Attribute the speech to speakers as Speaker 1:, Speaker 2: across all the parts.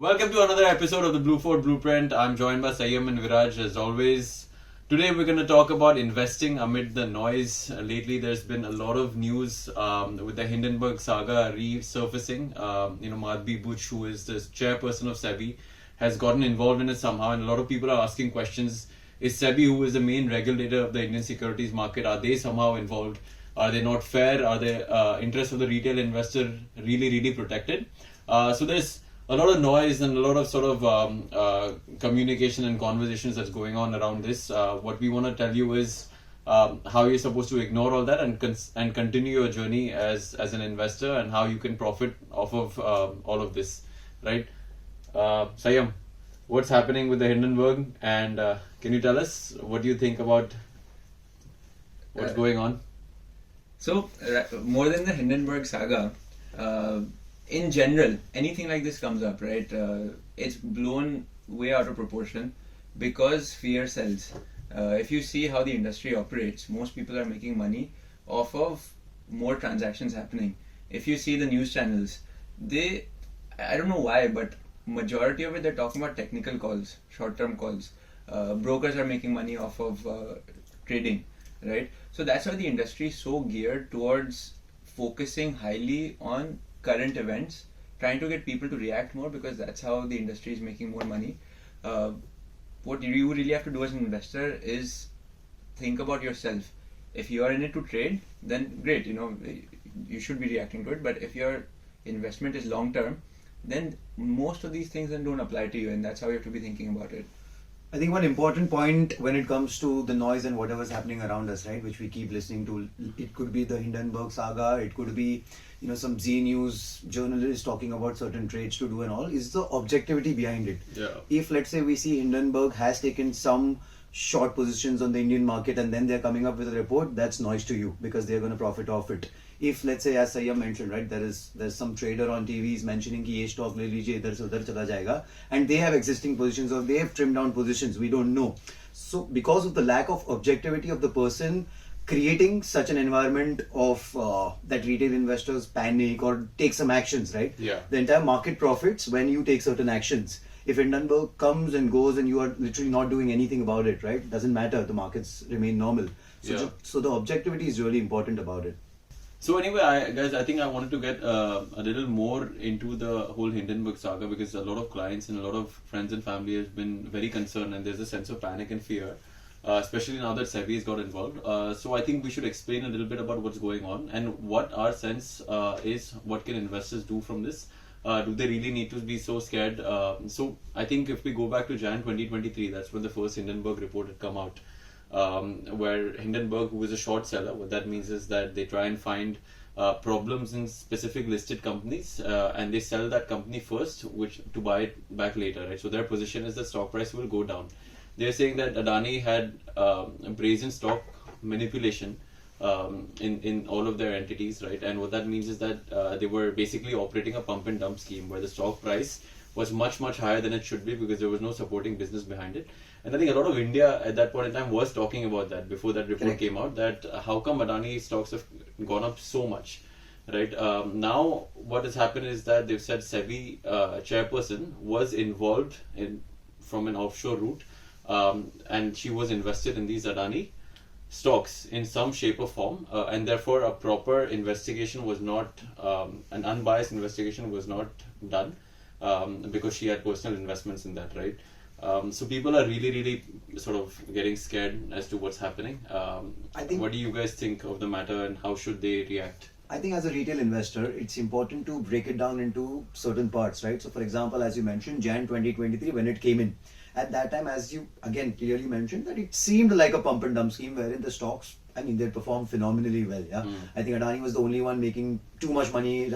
Speaker 1: Welcome to another episode of the Blue Fort Blueprint. I'm joined by Sayyam and Viraj as always. Today we're going to talk about investing amid the noise. Lately there's been a lot of news with the Hindenburg saga resurfacing. Madhvi Buch, who is the chairperson of SEBI, has gotten involved in it somehow, and a lot of people are asking questions. Is SEBI, who is the main regulator of the Indian securities market, are they somehow involved? Are they not fair? Are the interests of the retail investor really protected? So there's a lot of noise and a lot of sort of communication and conversations that's going on around this. What we want to tell you is how you're supposed to ignore all that and continue your journey as an investor, and how you can profit off of all of this, right? Sayam, what's happening with the Hindenburg, and can you tell us what do you think about what's going on?
Speaker 2: So, more than the Hindenburg saga, in general, anything like this comes up, right? It's blown way out of proportion because fear sells. If you see how the industry operates, most people are making money off of more transactions happening. If you see the news channels, I don't know why, but majority of it, they're talking about technical calls, short-term calls. Brokers are making money off of trading, right? So that's why the industry is so geared towards focusing highly on current events, trying to get people to react more, because that's how the industry is making more money. What you really have to do as an investor is think about yourself. If you are in it to trade, then great, you should be reacting to it. But if your investment is long term, then most of these things then don't apply to you, and that's how you have to be thinking about it.
Speaker 3: I think one important point when it comes to the noise and whatever's happening around us, right, which we keep listening to, it could be the Hindenburg saga, it could be, some Z News journalists talking about certain trades to do and all, is the objectivity behind it.
Speaker 1: Yeah.
Speaker 3: If, let's say, we see Hindenburg has taken some short positions on the Indian market and then they're coming up with a report, that's noise to you because they're going to profit off it. If, let's say, as Sayyam mentioned, right, there's some trader on TV is mentioning कि ये stock ले लीजिए इधर से उधर चला जाएगा, and they have existing positions or they have trimmed down positions, we don't know. So because of the lack of objectivity of the person creating such an environment of that retail investors panic or take some actions, right?
Speaker 1: Yeah.
Speaker 3: The entire market profits when you take certain actions. If Hindenburg comes and goes and you are literally not doing anything about it, right? Doesn't matter, the markets remain normal. So the objectivity is really important about it.
Speaker 1: So anyway, I think I wanted to get a little more into the whole Hindenburg saga, because a lot of clients and a lot of friends and family have been very concerned, and there's a sense of panic and fear, especially now that SEBI has got involved. So I think we should explain a little bit about what's going on and what our sense is. What can investors do from this? Do they really need to be so scared? So I think if we go back to Jan 2023, that's when the first Hindenburg report had come out. Where Hindenburg, who is a short seller, what that means is that they try and find problems in specific listed companies, and they sell that company first, which to buy it back later, right? So their position is the stock price will go down. They're saying that Adani had brazen stock manipulation in all of their entities, right? And what that means is that they were basically operating a pump and dump scheme where the stock price was much higher than it should be because there was no supporting business behind it. And I think a lot of India at that point in time was talking about that before that report came out, that how come Adani stocks have gone up so much, right? Now what has happened is that they've said SEBI chairperson was involved from an offshore route, and she was invested in these Adani stocks in some shape or form, and therefore a proper investigation was not, an unbiased investigation was not done, because she had personal investments in that, right? So people are really sort of getting scared as to what's happening. What do you guys think of the matter, and how should they react?
Speaker 3: I think as a retail investor, it's important to break it down into certain parts, right? So for example, as you mentioned, Jan 2023, when it came in, at that time, as you again clearly mentioned, that it seemed like a pump and dump scheme wherein the stocks, they performed phenomenally well. Yeah, I think Adani was the only one making too much money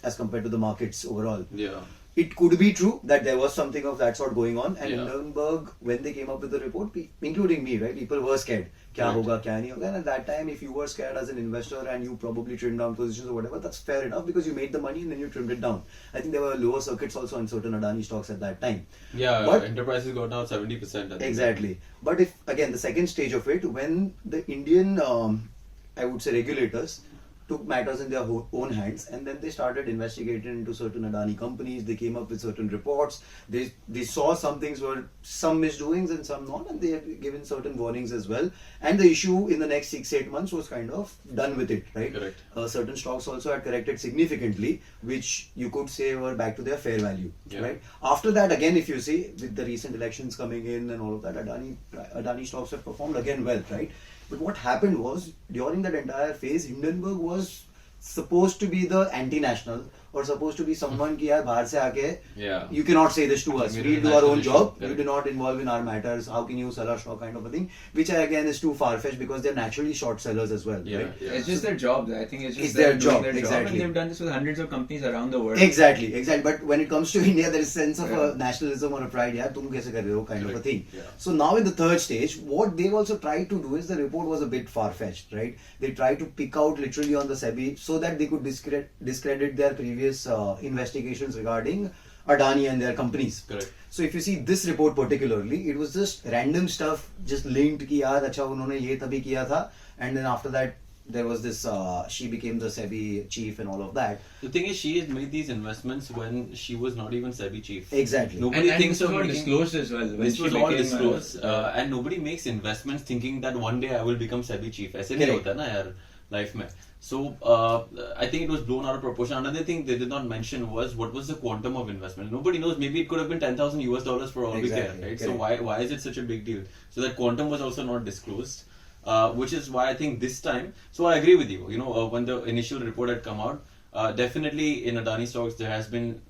Speaker 3: as compared to the markets overall.
Speaker 1: Yeah.
Speaker 3: It could be true that there was something of that sort going on, and
Speaker 1: Yeah.
Speaker 3: Hindenburg, when they came up with the report, including me, right, people were scared. Kya
Speaker 1: Right.
Speaker 3: hoga, kya nahi hoga? And at that time, if you were scared as an investor and you probably trimmed down positions or whatever, that's fair enough because you made the money and then you trimmed it down. I think there were lower circuits also on certain Adani stocks at that time.
Speaker 1: Yeah,
Speaker 3: But-
Speaker 1: enterprises got down 70%. I think.
Speaker 3: Exactly. But if, again, the second stage of it, when the Indian, I would say regulators, took matters in their own hands, and then they started investigating into certain Adani companies. They came up with certain reports. They saw some things were some misdoings and some not, and they had given certain warnings as well. And the issue in the next 6-8 months was kind of done with it, right?
Speaker 1: Correct.
Speaker 3: Certain stocks also had corrected significantly, which you could say were back to their fair value,
Speaker 1: Yeah.
Speaker 3: right? After that, again, if you see with the recent elections coming in and all of that, Adani stocks have performed again well, right? But what happened was during that entire phase, Hindenburg was supposed to be the anti-national or supposed to be someone ki yaar bahar se aake
Speaker 1: Yeah.
Speaker 3: you cannot say this to us.
Speaker 1: We
Speaker 3: We
Speaker 1: do
Speaker 3: do our own
Speaker 1: national
Speaker 3: job.
Speaker 1: issue.
Speaker 3: You do not involve in our matters. How can you sell our stock, kind of a thing? Which again is too far-fetched because they're naturally short sellers as well,
Speaker 1: Yeah,
Speaker 3: right?
Speaker 1: yeah.
Speaker 2: It's just their job. I think it's just
Speaker 3: It's their
Speaker 2: them
Speaker 3: job,
Speaker 2: doing their
Speaker 3: exactly.
Speaker 2: and they've done this with hundreds of companies around the world.
Speaker 3: Exactly. But when it comes to India, there is a sense of
Speaker 2: Yeah.
Speaker 3: a nationalism or a pride. Yeah, tum kaise kar rahe ho, kind of a
Speaker 1: Correct.
Speaker 3: thing.
Speaker 1: Yeah.
Speaker 3: So now in the third stage, what they've also tried to do is the report was a bit far-fetched, right? They tried to pick out literally on the SEBI so that they could discredit their previous investigations regarding Adani and their companies.
Speaker 1: Correct.
Speaker 3: So if you see this report particularly, it was just random stuff, just linked कि यार अच्छा उन्होंने ये तभी किया था, and then after that there was this she became the SEBI chief and all of that.
Speaker 1: The thing is, she has made these investments when she was not even SEBI chief.
Speaker 3: Exactly.
Speaker 1: Nobody
Speaker 2: And
Speaker 1: thinks
Speaker 2: this
Speaker 1: of
Speaker 2: was all
Speaker 1: making-
Speaker 2: disclosed as well. when
Speaker 1: This
Speaker 2: she
Speaker 1: was all
Speaker 2: became,
Speaker 1: disclosed, and nobody makes investments thinking that one day I will become SEBI chief. ऐसे नहीं
Speaker 3: Correct.
Speaker 1: होता ना यार life में. So I think it was blown out of proportion. Another thing they did not mention was what was the quantum of investment. Nobody knows. Maybe it could have been $10,000 for all we care,
Speaker 3: Exactly,
Speaker 1: right? So
Speaker 3: correct.
Speaker 1: why is it such a big deal? So that quantum was also not disclosed. Which is why I think this time. So I agree with you. You know, when the initial report had come out, definitely in Adani stocks there has been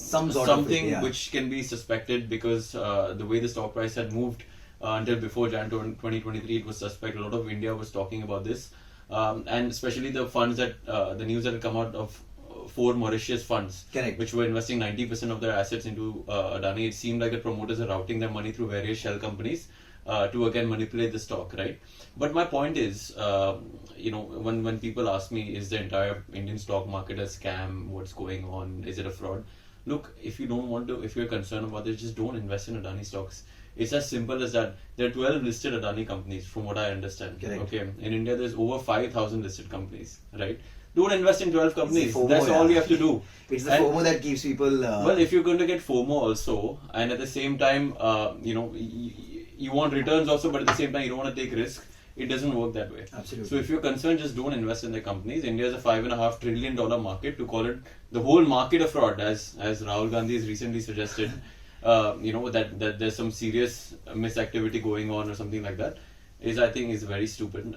Speaker 3: Some sort of
Speaker 1: something
Speaker 3: it, yeah.
Speaker 1: which can be suspected because the way the stock price had moved until before Jan 2023, it was suspect. A lot of India was talking about this, and especially the funds that the news that had come out of. Four Mauritius funds,
Speaker 3: Correct.
Speaker 1: which were investing 90% of their assets into Adani. It seemed like the promoters are routing their money through various shell companies to again manipulate the stock, right? But my point is, you know, when people ask me, is the entire Indian stock market a scam? What's going on? Is it a fraud? Look, if you don't want to, if you're concerned about it, just don't invest in Adani stocks. It's as simple as that. There are 12 listed Adani companies, from what I understand.
Speaker 3: Correct.
Speaker 1: Okay, in India, there's over 5,000 listed companies, right? Don't invest in 12 companies.
Speaker 3: FOMO,
Speaker 1: That's all
Speaker 3: yeah.
Speaker 1: you have to do.
Speaker 3: It's the
Speaker 1: And-
Speaker 3: FOMO that keeps people.
Speaker 1: well, if you're going to get FOMO also, and at the same time, you know, you want returns also, but at the same time, you don't want to take risk. It doesn't work that way.
Speaker 3: Absolutely.
Speaker 1: So if you're concerned, just don't invest in the companies. India is a $5.5 trillion market. To call it the whole market a fraud, as Rahul Gandhi has recently suggested, you know, that there's some serious misactivity going on or something like that. I think is very stupid.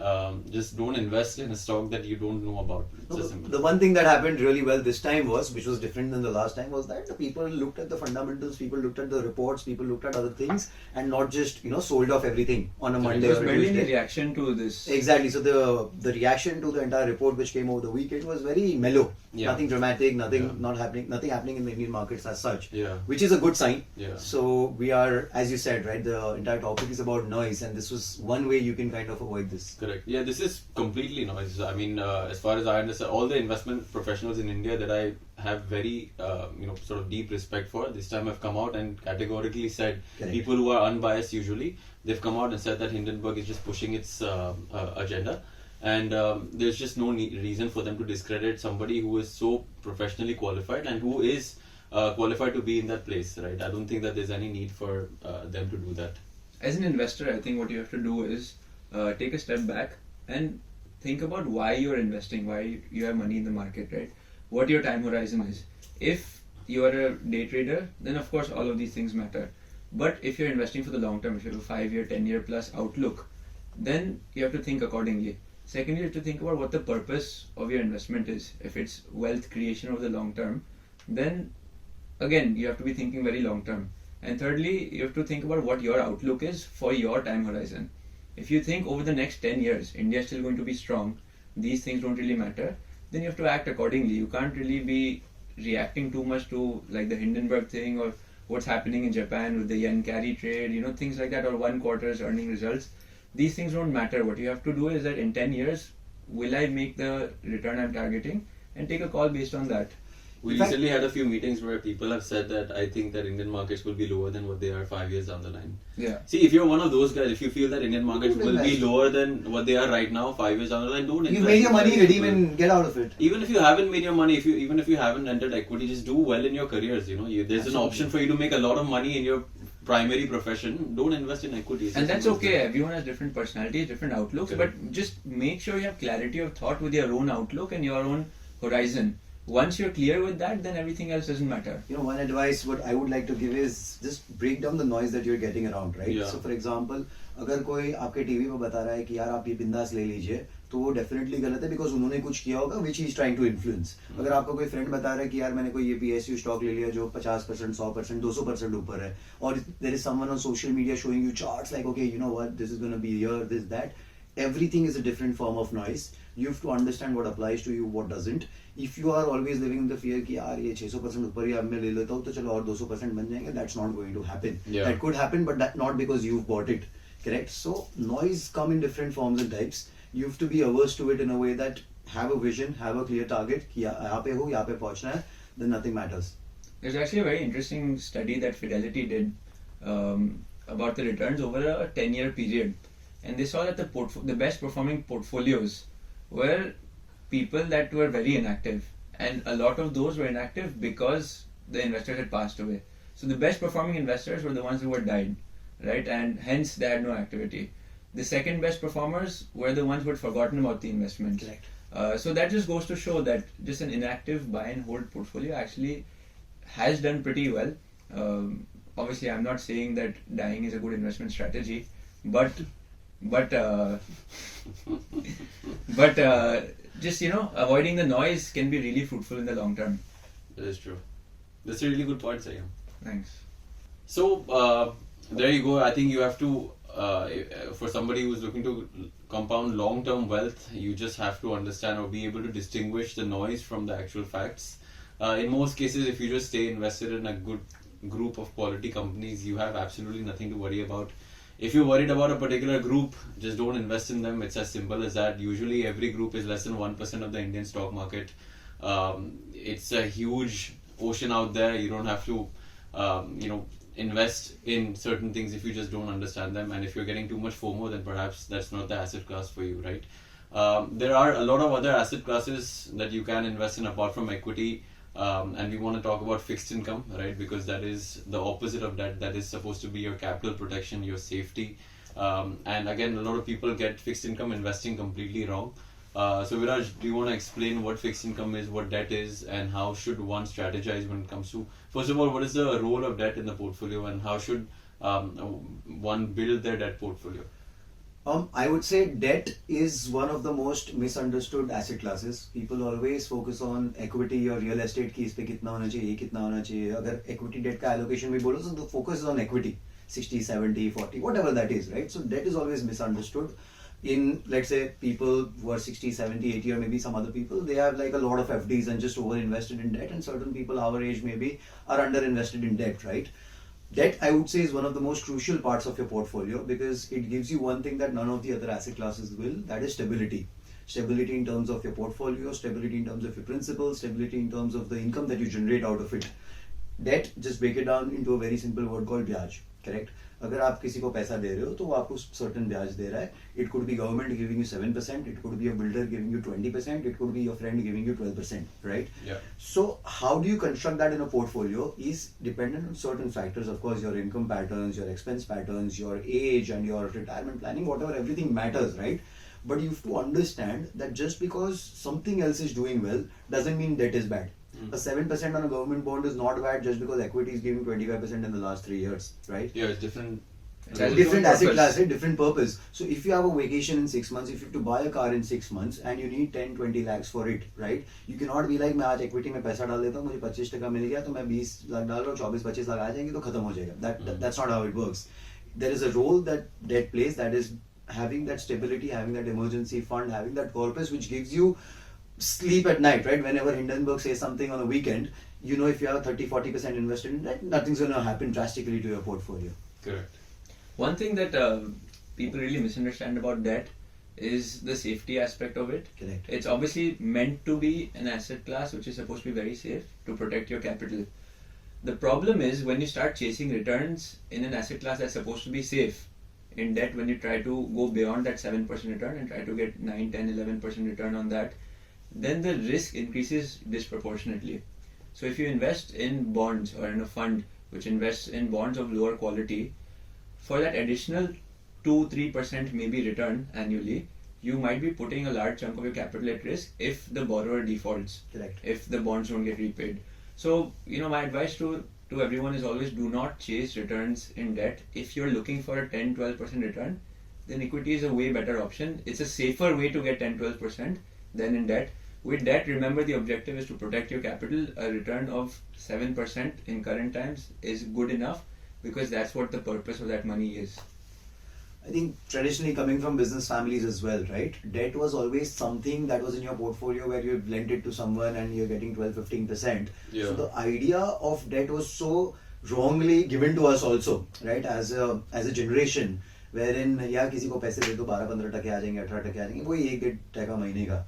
Speaker 1: Just don't invest in a stock that you don't know about. It's
Speaker 3: No,
Speaker 1: as simple.
Speaker 3: the one thing that happened really well this time was, which was different than the last time, was that the people looked at the fundamentals, people looked at the reports, people looked at other things, and not just sold off everything on a Monday
Speaker 2: There was
Speaker 3: or a
Speaker 2: barely any
Speaker 3: Tuesday.
Speaker 2: reaction to this.
Speaker 3: Exactly. So the reaction to the entire report which came over the weekend was very mellow.
Speaker 1: Yeah.
Speaker 3: Nothing dramatic, nothing
Speaker 1: Yeah.
Speaker 3: not happening, nothing happening in the Indian markets as such.
Speaker 1: Yeah.
Speaker 3: Which is a good sign.
Speaker 1: Yeah.
Speaker 3: So we are, as you said, right, the entire topic is about noise, and this was one way you can kind of avoid this.
Speaker 1: Correct. Yeah, this is completely noise. I mean, as far as I understand, all the investment professionals in India that I have very, sort of deep respect for, this time have come out and categorically said,
Speaker 3: Correct.
Speaker 1: people who are unbiased usually, they've come out and said that Hindenburg is just pushing its agenda. And there's just no reason for them to discredit somebody who is so professionally qualified and who is qualified to be in that place, right? I don't think that there's any need for them to do that.
Speaker 2: As an investor, I think what you have to do is take a step back and think about why you're investing, why you have money in the market, right? What your time horizon is. If you are a day trader, then of course all of these things matter. But if you're investing for the long term, if you have a 5-year, 10-year plus outlook, then you have to think accordingly. Secondly, you have to think about what the purpose of your investment is. If it's wealth creation over the long term, then again, you have to be thinking very long term. And thirdly, you have to think about what your outlook is for your time horizon. If you think over the next 10 years, India is still going to be strong, these things don't really matter, then you have to act accordingly. You can't really be reacting too much to like the Hindenburg thing or what's happening in Japan with the yen carry trade, things like that, or one quarter's earning results. These things don't matter. What you have to do is that in 10 years, will I make the return I'm targeting, and take a call based on that.
Speaker 1: We
Speaker 3: In fact-
Speaker 1: recently had a few meetings where people have said that I think that Indian markets will be lower than what they are 5 years down the line.
Speaker 2: Yeah.
Speaker 1: See, if you're one of those guys, if you feel that Indian markets
Speaker 3: Don't
Speaker 1: will be
Speaker 3: invest.
Speaker 1: lower than what they are right now 5 years down the line, don't invest.
Speaker 3: You made your money,
Speaker 1: Invest
Speaker 3: redeem
Speaker 1: well.
Speaker 3: and get out of it.
Speaker 1: Even if you haven't made your money, even if you haven't entered equity, just do well in your careers. There's an
Speaker 3: Absolutely.
Speaker 1: option for you to make a lot of money in your primary profession. Don't invest in equities.
Speaker 2: And that's okay. Everyone has different personalities, different outlooks,
Speaker 1: Correct.
Speaker 2: but just make sure you have clarity of thought with your own outlook and your own horizon. Once you're clear with that, then everything else doesn't matter.
Speaker 3: You know, one advice what I would like to give is just break down the noise that you're getting around, right?
Speaker 1: Yeah.
Speaker 3: So for example, अगर कोई आपके TV पे बता रहा है कि यार आप ये बिंदास ले लीजिए, तो वो डेफिनेटली गलत है बिकॉज उन्होंने कुछ किया होगा which is trying to influence. अगर आपका कोई फ्रेंड बता रहा है कि यार मैंने कोई ये PSU स्टॉक ले लिया जो 50%, 100%, 200% ऊपर है, और there is someone on social media showing you charts like okay you know what this is gonna be here this that. Everything is a different form of noise. You have to understand what applies to you, what doesn't. If you are always living in the fear कि यार ये 600% ऊपर ही अब मैं ले लेता हूँ तो चलो और 200% बन जाएंगे, that's not going to happen.
Speaker 1: Yeah.
Speaker 3: That could happen, but that not because you've bought it. Correct? So noise come in different forms and types. You have to be averse to it in a way that have a vision, have a clear target कि यहाँ पे हो, यहाँ पे पहुँचना है, then nothing matters.
Speaker 2: There's actually a very interesting study that Fidelity did about the returns over a 10-year period. And they saw that the best performing portfolios were people that were very inactive. And a lot of those were inactive because the investors had passed away. So the best performing investors were the ones who had died, right? And hence they had no activity. The second best performers were the ones who had forgotten about the investment.
Speaker 3: Correct.
Speaker 2: So that just goes to show that just an inactive buy and hold portfolio actually has done pretty well. Obviously, I'm not saying that dying is a good investment strategy, but just avoiding the noise can be really fruitful in the long term.
Speaker 1: That is true. That's a really good point, Sayam.
Speaker 2: Thanks.
Speaker 1: So there you go. I think you have to, for somebody who's looking to compound long-term wealth, you just have to understand or be able to distinguish the noise from the actual facts. In most cases, if you just stay invested in a good group of quality companies, you have absolutely nothing to worry about. If you're worried about a particular group, just don't invest in them. It's as simple as that. Usually, every group is less than 1% of the Indian stock market. It's a huge ocean out there. You don't have to, invest in certain things if you just don't understand them. And if you're getting too much FOMO, then perhaps that's not the asset class for you, right? There are a lot of other asset classes that you can invest in apart from equity. And we want to talk about fixed income, right? Because that is the opposite of that. That is supposed to be your capital protection, your safety. And again, a lot of people get fixed income investing completely wrong. So Viraj, do you want to explain what fixed income is, what debt is, and how should one strategize when it comes to, first of all, what is the role of debt in the portfolio, and how should one build their debt portfolio?
Speaker 3: I would say debt is one of the most misunderstood asset classes. People always focus on equity or real estate की इस पे कितना होना चाहिए, ये कितना होना चाहिए. अगर equity debt का allocation भी बोलो, so the focus is on equity, 60, 70, 40, whatever that is, right? So debt is always misunderstood. In, let's say, people who are 60, 70, 80, or maybe some other people, they have like a lot of FDs and just over invested in debt, and certain people our age maybe are under invested in debt, right? Debt, I would say, is one of the most crucial parts of your portfolio because it gives you one thing that none of the other asset classes will, that is stability. Stability in terms of your portfolio, stability in terms of your principal, stability in terms of the income that you generate out of it. Debt, just break it down into a very simple word called ब्याज, correct? अगर आप किसी को पैसा दे रहे हो तो वो आपको certain ब्याज दे रहा है. It could be government giving you 7%, it could be a builder giving you 20%, it could be your friend giving you 12%, right?
Speaker 1: Yeah.
Speaker 3: So how do you construct that in a portfolio is dependent on certain factors. Of course, your income patterns, your expense patterns, your age and your retirement planning, whatever, everything matters, right? But you have to understand that just because something else is doing well doesn't mean debt is bad. A 7% on a government bond is not bad just because equity is giving 25% in the last 3 years, right?
Speaker 1: Yeah, it's different.
Speaker 2: It has
Speaker 3: Different
Speaker 2: its own
Speaker 3: asset
Speaker 2: purpose.
Speaker 3: class, right? Different purpose. So if you have a vacation in 6 months, if you have to buy a car in 6 months and you need 10-20 lakhs for it, right? You cannot be like मैं आज equity में पैसा डाल देता हूँ, मुझे 25% मिल गया तो मैं 20 लाख डाल रहा हूँ, 24-25 लाख आ जाएंगे तो खत्म हो जाएगा. That's not how it works. There is a role that debt plays, that is having that stability, having that emergency fund, having that purpose which gives you sleep at night, right? Whenever Hindenburg says something on a weekend, you know if you have 30-40% invested in that, nothing's going to happen drastically to your portfolio.
Speaker 1: Correct.
Speaker 2: One thing that people really misunderstand about debt is the safety aspect of it.
Speaker 3: Correct.
Speaker 2: It's obviously meant to be an asset class which is supposed to be very safe to protect your capital. The problem is when you start chasing returns in an asset class that's supposed to be safe in debt, when you try to go beyond that 7% return and try to get 9, 10, 11% return on that, then the risk increases disproportionately. So if you invest in bonds or in a fund which invests in bonds of lower quality, for that additional 2-3% maybe return annually, you might be putting a large chunk of your capital at risk if the borrower defaults,
Speaker 3: Correct.
Speaker 2: if the bonds don't get repaid. So, my advice to everyone is always do not chase returns in debt. If you're looking for a 10-12% return, then equity is a way better option. It's a safer way to get 10-12% than in debt. With debt, remember the objective is to protect your capital. A return of 7% in current times is good enough because that's what the purpose of that money is.
Speaker 3: I think traditionally coming from business families as well, right? Debt was always something that was in your portfolio where you lent it to someone and you're getting 12-15%.
Speaker 1: Yeah.
Speaker 3: So the idea of debt was so wrongly given to us also, right? As a generation, wherein या किसी को पैसे दे दो 12-15% आ जाएंगे 18% आ जाएंगे वही 1-1.5 महीने का.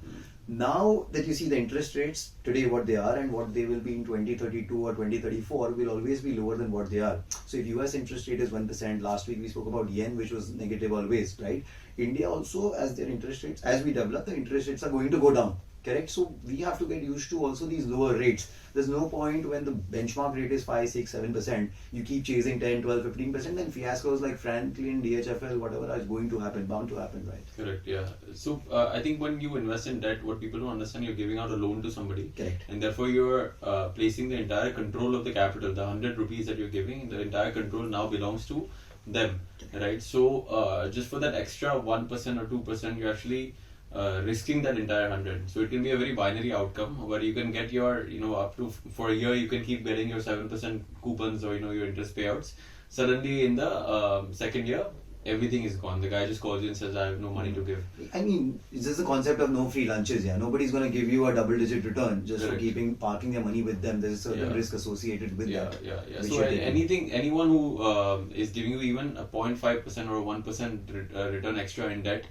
Speaker 3: Now that you see the interest rates today what they are and what they will be in 2032 or 2034 will always be lower than what they are. So if US interest rate is 1%, last week we spoke about yen which was negative always, right? India also, as their interest rates, as we develop, the interest rates are going to go down. Correct? So we have to get used to also these lower rates. There's no point when the benchmark rate is 5, 6, 7%, you keep chasing 10, 12, 15%, then fiascos like Franklin, DHFL, whatever is going to happen, bound to happen, right?
Speaker 1: Correct, yeah. So I think when you invest in debt, what people don't understand, you're giving out a loan to somebody.
Speaker 3: Correct.
Speaker 1: And therefore you're placing the entire control of the capital, the 100 rupees that you're giving, the entire control now belongs to them, right? So just for that extra 1% or 2%, you're actually risking that entire 100. So it can be a very binary outcome where you can get your, up to for a year you can keep getting your 7% coupons or your interest payouts. Suddenly in the second year, everything is gone. The guy just calls you and says, I have no money to give.
Speaker 3: I mean, it's just the concept of no free lunches. Yeah, nobody's going to give you a double-digit return just
Speaker 1: Correct.
Speaker 3: for parking their money with them. There's a certain
Speaker 1: Yeah.
Speaker 3: risk associated with
Speaker 1: Yeah,
Speaker 3: that.
Speaker 1: yeah.
Speaker 3: which
Speaker 1: So
Speaker 3: you're taking.
Speaker 1: anyone who is giving you even a 0.5% or a 1% return extra in debt,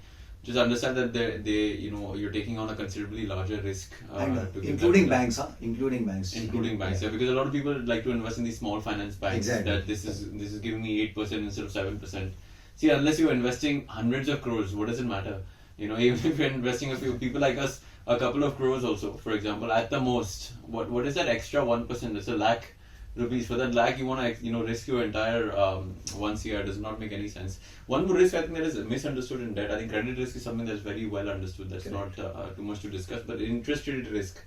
Speaker 1: just understand that you're taking on a considerably larger risk.
Speaker 3: And,
Speaker 1: to give
Speaker 3: including
Speaker 1: that.
Speaker 3: banks, huh? Including banks.
Speaker 1: Including banks, yeah, because a lot of people like to invest in these small finance banks.
Speaker 3: Exactly.
Speaker 1: That this is giving me 8% instead of 7%. See, unless you're investing hundreds of crores, what does it matter? Even if you're investing a few people like us, a couple of crores also, for example, at the most, what is that extra 1%? It's a lakh rupees. For that lakh, you want to risk your entire 1 CR. Does not make any sense. One more risk I think that is misunderstood in debt. I think credit risk is something that's very well understood. That's
Speaker 3: Correct.
Speaker 1: not too much to discuss. But interest rate risk,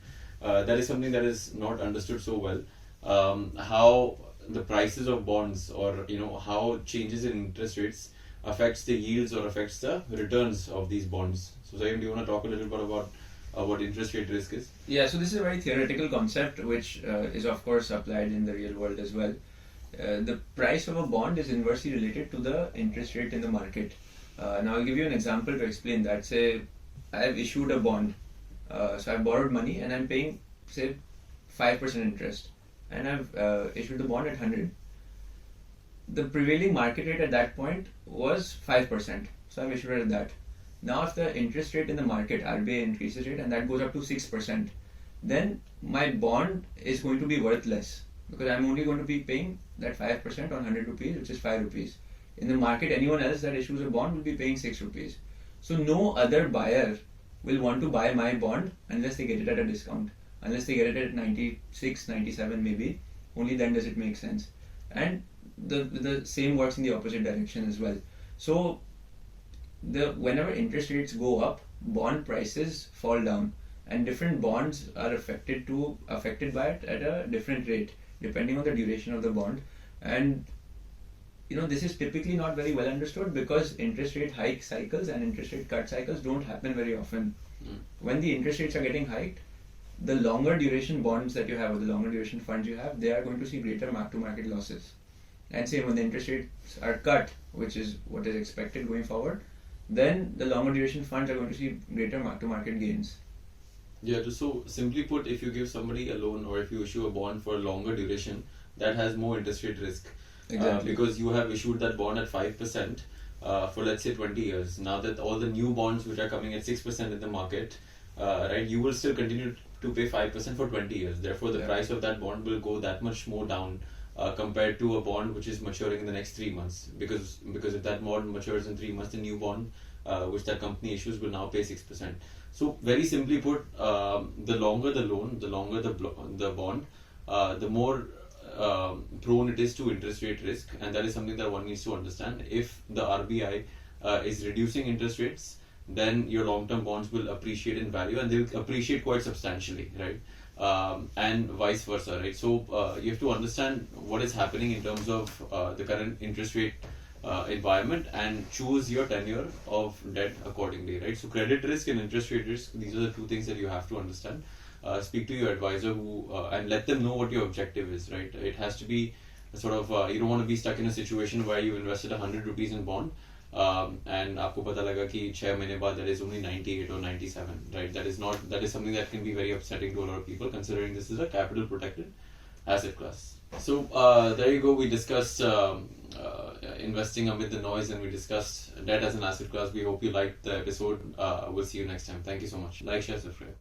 Speaker 1: that is something that is not understood so well. How the prices of bonds or how changes in interest rates affects the yields or affects the returns of these bonds. So Zaim, do you want to talk a little bit about what interest rate risk is?
Speaker 2: Yeah, so this is a very theoretical concept which is of course applied in the real world as well. The price of a bond is inversely related to the interest rate in the market. Now I'll give you an example to explain that. Say I have issued a bond, so I've borrowed money and I'm paying say 5% interest, and I've issued the bond at 100. The prevailing market rate at that point was 5%, so I've issued it at that. Now if the interest rate in the market, RBI increases it and that goes up to 6%, then my bond is going to be worth less because I'm only going to be paying that 5% on 100 rupees, which is 5 rupees. In the market, anyone else that issues a bond will be paying 6 rupees. So no other buyer will want to buy my bond unless they get it at a discount. Unless they get it at 96, 97 maybe, only then does it make sense. And the same works in the opposite direction as well. So whenever interest rates go up, bond prices fall down, and different bonds are affected by it at a different rate depending on the duration of the bond. And this is typically not very well understood because interest rate hike cycles and interest rate cut cycles don't happen very often. When the interest rates are getting hiked, the longer duration bonds that you have or the longer duration funds you have, they are going to see greater mark-to-market losses. And same when the interest rates are cut, which is what is expected going forward, then the longer duration funds are going to see greater mark-to-market gains.
Speaker 1: Yeah, so simply put, if you give somebody a loan or if you issue a bond for a longer duration, that has more interest rate risk.
Speaker 2: Exactly.
Speaker 1: Because you have issued that bond at 5%, for let's say 20 years. Now that all the new bonds which are coming at 6% in the market, right, you will still continue to pay 5% for 20 years. Therefore, the
Speaker 2: Yeah.
Speaker 1: price of that bond will go that much more down compared to a bond which is maturing in the next 3 months. Because if that bond matures in 3 months, the new bond which that company issues will now pay 6%. So very simply put, the longer the loan, the longer the bond, the more prone it is to interest rate risk, and that is something that one needs to understand. If the RBI is reducing interest rates, then your long-term bonds will appreciate in value, and they will appreciate quite substantially, right? And vice versa, right? So you have to understand what is happening in terms of the current interest rate environment and choose your tenure of debt accordingly, right? So credit risk and interest rate risk, these are the two things that you have to understand. Speak to your advisor who and let them know what your objective is, right? It has to be sort of you don't want to be stuck in a situation where you invested 100 rupees in bond and आपको पता लगा कि 6 महीने बाद that is only 98 or 97, right? That is something that can be very upsetting to a lot of people, considering this is a capital protected asset class. So there you go. We discussed investing amid the noise, and we discussed debt as an asset class. We hope you liked the episode. We'll see you next time. Thank you so much. Like, share, subscribe.